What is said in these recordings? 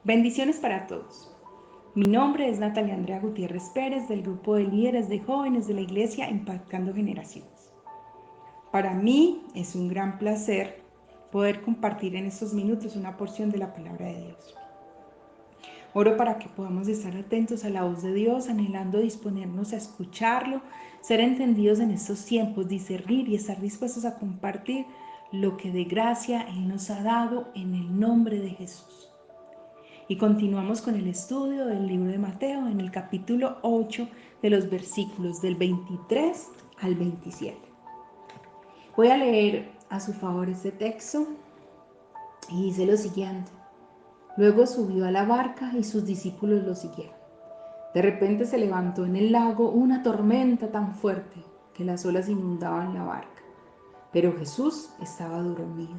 Bendiciones para todos. Mi nombre es Natalia Andrea Gutiérrez Pérez del grupo de líderes de jóvenes de la Iglesia Impactando Generaciones. Para mí es un gran placer poder compartir en estos minutos una porción de la palabra de Dios. Oro para que podamos estar atentos a la voz de Dios, anhelando disponernos a escucharlo, ser entendidos en estos tiempos, discernir y estar dispuestos a compartir lo que de gracia Él nos ha dado en el nombre de Jesús. Y continuamos con el estudio del libro de Mateo en el capítulo 8 de los versículos del 23 al 27. Voy a leer a su favor este texto y dice lo siguiente. Luego subió a la barca y sus discípulos lo siguieron. De repente se levantó en el lago una tormenta tan fuerte que las olas inundaban la barca, pero Jesús estaba dormido.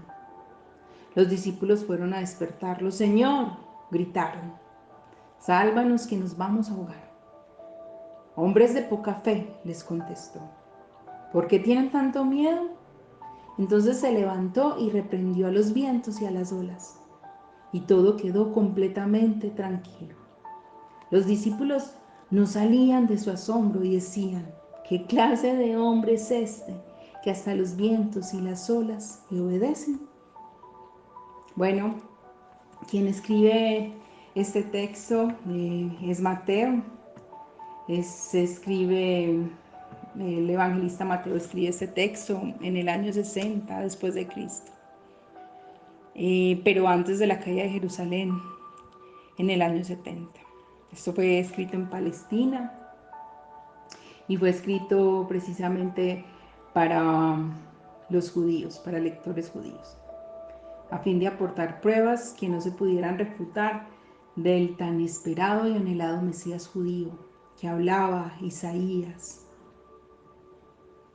Los discípulos fueron a despertarlo. Señor, gritaron, sálvanos que nos vamos a ahogar. Hombres de poca fe, les contestó, ¿por qué tienen tanto miedo? Entonces se levantó y reprendió a los vientos y a las olas, y todo quedó completamente tranquilo. Los discípulos no salían de su asombro y decían, ¿qué clase de hombre es este que hasta los vientos y las olas le obedecen? Bueno, quien escribe este texto es Mateo. Se escribe, el evangelista Mateo escribe este texto en el año 60 después de Cristo, pero antes de la caída de Jerusalén, en el año 70. Esto fue escrito en Palestina y fue escrito precisamente para los judíos, para lectores judíos, a fin de aportar pruebas que no se pudieran refutar del tan esperado y anhelado Mesías judío que hablaba Isaías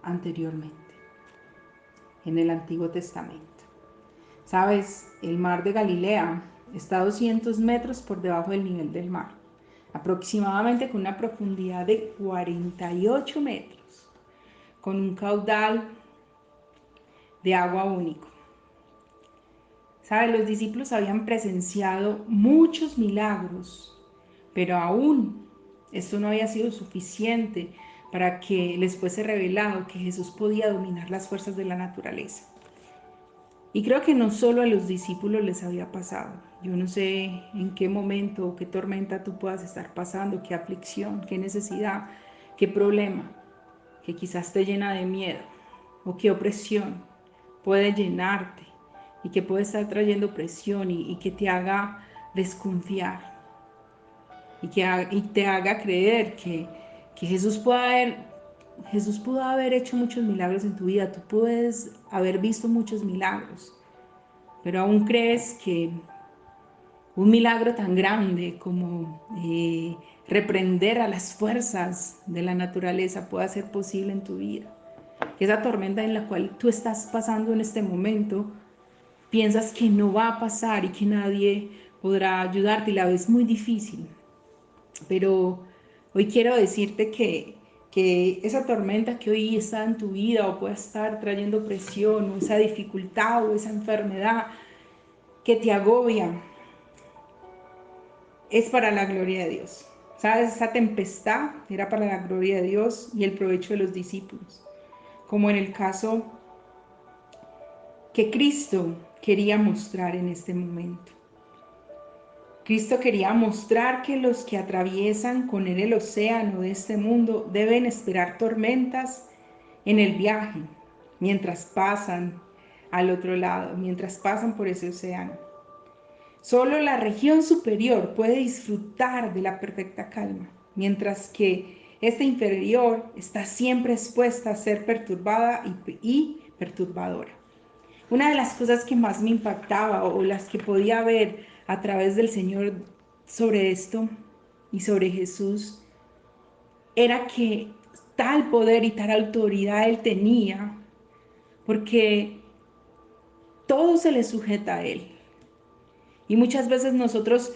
anteriormente en el Antiguo Testamento. Sabes, el mar de Galilea está a 200 metros por debajo del nivel del mar, aproximadamente con una profundidad de 48 metros, con un caudal de agua único. Sabes, los discípulos habían presenciado muchos milagros, pero aún esto no había sido suficiente para que les fuese revelado que Jesús podía dominar las fuerzas de la naturaleza. Y creo que no solo a los discípulos les había pasado. Yo no sé en qué momento o qué tormenta tú puedas estar pasando, qué aflicción, qué necesidad, qué problema, que quizás te llena de miedo o qué opresión puede llenarte y que puede estar trayendo presión y que te haga desconfiar y te haga creer que Jesús pudo haber hecho muchos milagros en tu vida, tú puedes haber visto muchos milagros, pero aún crees que un milagro tan grande como reprender a las fuerzas de la naturaleza pueda ser posible en tu vida. Que esa tormenta en la cual tú estás pasando en este momento, piensas que no va a pasar y que nadie podrá ayudarte y la ves muy difícil. Pero hoy quiero decirte que esa tormenta que hoy está en tu vida o puede estar trayendo presión o esa dificultad o esa enfermedad que te agobia, es para la gloria de Dios. ¿Sabes? Esa tempestad era para la gloria de Dios y el provecho de los discípulos. Como en el caso que Cristo quería mostrar en este momento. Cristo quería mostrar que los que atraviesan con él el océano de este mundo deben esperar tormentas en el viaje, mientras pasan al otro lado, mientras pasan por ese océano. Solo la región superior puede disfrutar de la perfecta calma, mientras que esta inferior está siempre expuesta a ser perturbada y perturbadora. Una de las cosas que más me impactaba o las que podía ver a través del Señor sobre esto y sobre Jesús era que tal poder y tal autoridad Él tenía, porque todo se le sujeta a Él. Y muchas veces nosotros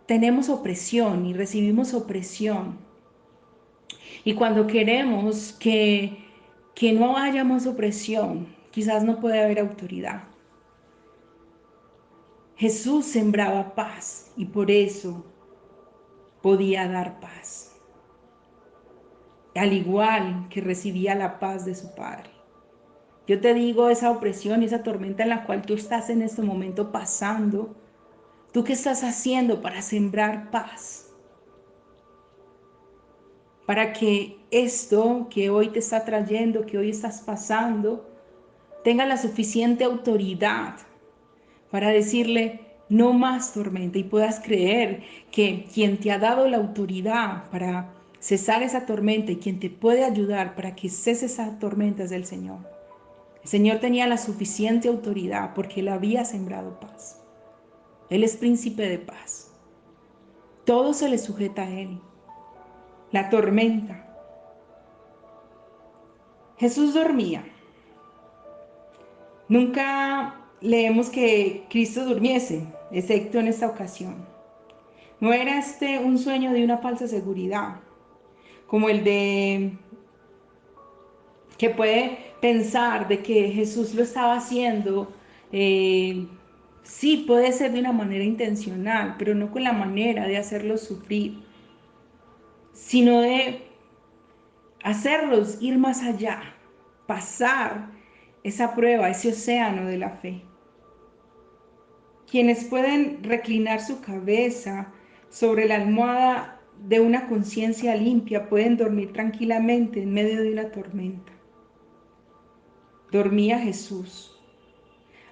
tenemos opresión y recibimos opresión. Y cuando queremos que no haya más opresión, quizás no puede haber autoridad. Jesús sembraba paz y por eso podía dar paz, al igual que recibía la paz de su Padre. Yo te digo, esa opresión y esa tormenta en la cual tú estás en este momento pasando, ¿tú qué estás haciendo para sembrar paz? Para que esto que hoy te está trayendo, que hoy estás pasando, tenga la suficiente autoridad para decirle no más tormenta y puedas creer que quien te ha dado la autoridad para cesar esa tormenta y quien te puede ayudar para que cese esa tormenta es el Señor. El Señor tenía la suficiente autoridad porque Él había sembrado paz. Él es príncipe de paz. Todo se le sujeta a Él. La tormenta. Jesús dormía. Nunca leemos que Cristo durmiese, excepto en esta ocasión. No era este un sueño de una falsa seguridad, como el de que puede pensar de que Jesús lo estaba haciendo. Sí, puede ser de una manera intencional, pero no con la manera de hacerlos sufrir, sino de hacerlos ir más allá, pasar esa prueba, ese océano de la fe. Quienes pueden reclinar su cabeza sobre la almohada de una conciencia limpia pueden dormir tranquilamente en medio de una tormenta. Dormía Jesús,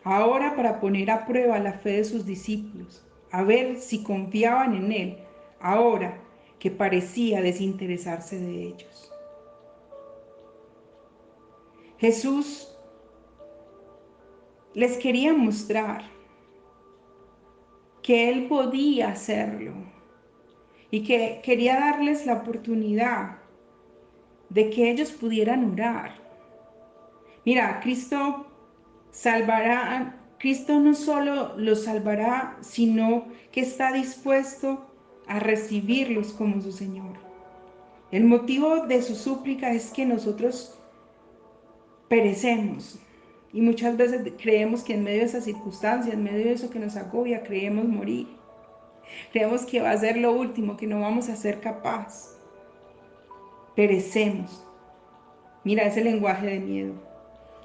ahora para poner a prueba la fe de sus discípulos, a ver si confiaban en Él, ahora que parecía desinteresarse de ellos. Jesús les quería mostrar que Él podía hacerlo y que quería darles la oportunidad de que ellos pudieran orar. Mira, Cristo no solo los salvará, sino que está dispuesto a recibirlos como su Señor. El motivo de su súplica es que nosotros perecemos y muchas veces creemos que en medio de esa circunstancia, en medio de eso que nos agobia, creemos morir. Creemos que va a ser lo último, que no vamos a ser capaz. Perecemos. Mira ese lenguaje de miedo.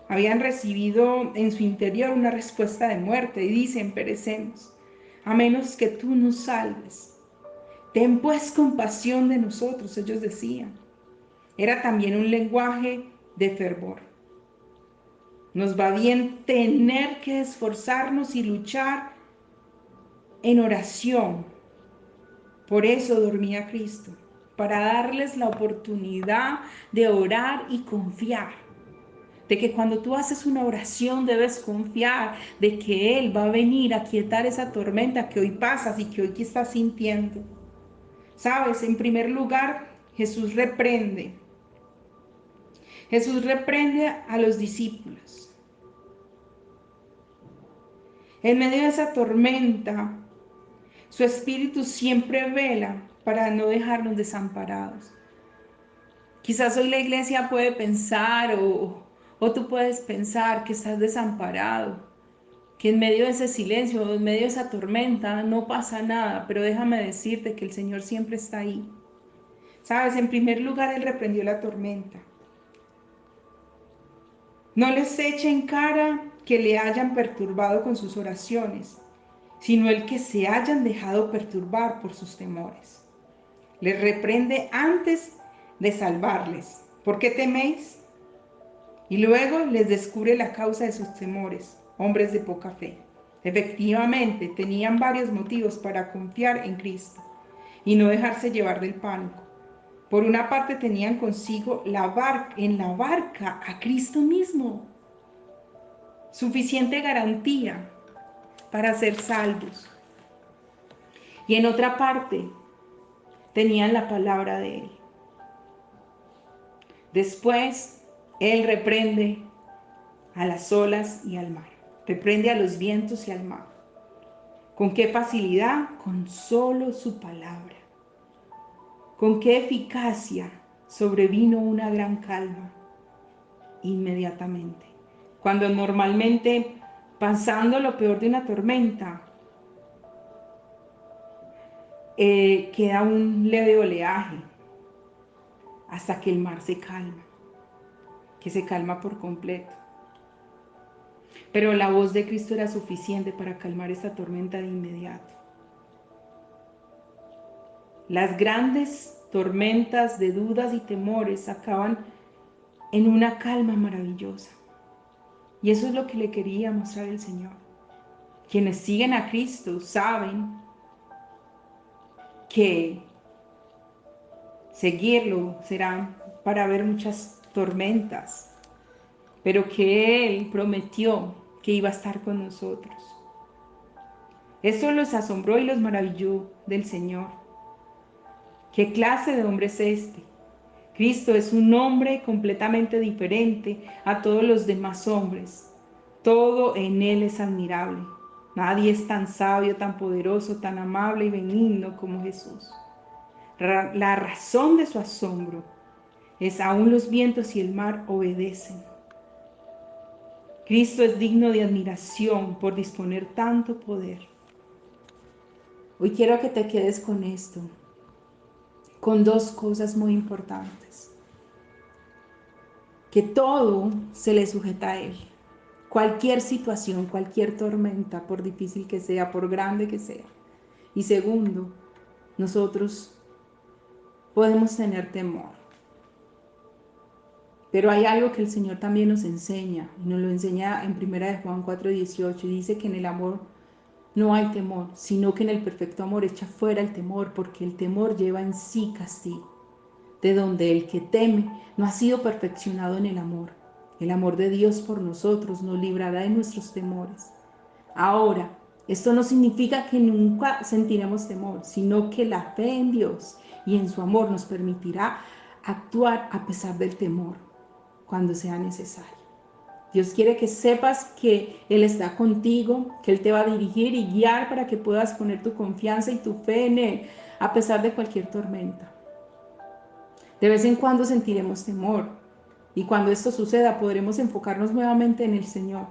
Habían recibido en su interior una respuesta de muerte y dicen, perecemos, a menos que tú nos salves. Ten pues compasión de nosotros, ellos decían. Era también un lenguaje de fervor. Nos va bien tener que esforzarnos y luchar en oración. Por eso dormía Cristo, para darles la oportunidad de orar y confiar. De que cuando tú haces una oración debes confiar de que Él va a venir a quietar esa tormenta que hoy pasas y que hoy estás sintiendo. Sabes, en primer lugar, Jesús reprende. Jesús reprende a los discípulos. En medio de esa tormenta, su espíritu siempre vela para no dejarnos desamparados. Quizás hoy la iglesia puede pensar o tú puedes pensar que estás desamparado, que en medio de ese silencio, en medio de esa tormenta, no pasa nada, pero déjame decirte que el Señor siempre está ahí. Sabes, en primer lugar, Él reprendió la tormenta. No les eche en cara que le hayan perturbado con sus oraciones, sino el que se hayan dejado perturbar por sus temores. Les reprende antes de salvarles. ¿Por qué teméis? Y luego les descubre la causa de sus temores, hombres de poca fe. Efectivamente, tenían varios motivos para confiar en Cristo y no dejarse llevar del pánico. Por una parte tenían consigo en la barca a Cristo mismo, suficiente garantía para ser salvos. Y en otra parte tenían la palabra de Él. Después, Él reprende a las olas y al mar, reprende a los vientos y al mar. ¿Con qué facilidad? Con solo su palabra. ¿Con qué eficacia sobrevino una gran calma? Inmediatamente. Cuando normalmente, pasando lo peor de una tormenta, queda un leve oleaje hasta que el mar se calma, que se calma por completo. Pero la voz de Cristo era suficiente para calmar esta tormenta de inmediato. Las grandes tormentas de dudas y temores acaban en una calma maravillosa. Y eso es lo que le quería mostrar el Señor. Quienes siguen a Cristo saben que seguirlo será para ver muchas tormentas, pero que Él prometió que iba a estar con nosotros. Esto los asombró y los maravilló del Señor. ¿Qué clase de hombre es este? Cristo es un hombre completamente diferente a todos los demás hombres. Todo en Él es admirable. Nadie es tan sabio, tan poderoso, tan amable y benigno como Jesús. La razón de su asombro es aún los vientos y el mar obedecen. Cristo es digno de admiración por disponer tanto poder. Hoy quiero que te quedes con esto, con dos cosas muy importantes. Que todo se le sujeta a Él. Cualquier situación, cualquier tormenta, por difícil que sea, por grande que sea. Y segundo, nosotros podemos tener temor. Pero hay algo que el Señor también nos enseña, y nos lo enseña en 1 Juan 4:18, y dice que en el amor no hay temor, sino que en el perfecto amor echa fuera el temor, porque el temor lleva en sí castigo, de donde el que teme no ha sido perfeccionado en el amor. El amor de Dios por nosotros nos librará de nuestros temores. Ahora, esto no significa que nunca sentiremos temor, sino que la fe en Dios y en su amor nos permitirá actuar a pesar del temor cuando sea necesario. Dios quiere que sepas que Él está contigo, que Él te va a dirigir y guiar para que puedas poner tu confianza y tu fe en Él a pesar de cualquier tormenta. De vez en cuando sentiremos temor y cuando esto suceda podremos enfocarnos nuevamente en el Señor,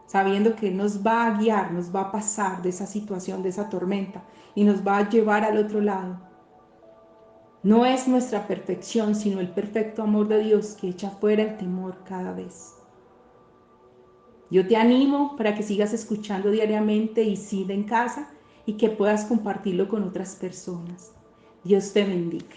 sabiendo que Él nos va a guiar, nos va a pasar de esa situación, de esa tormenta y nos va a llevar al otro lado. No es nuestra perfección, sino el perfecto amor de Dios que echa fuera el temor cada vez. Yo te animo para que sigas escuchando diariamente y siga en casa y que puedas compartirlo con otras personas. Dios te bendiga.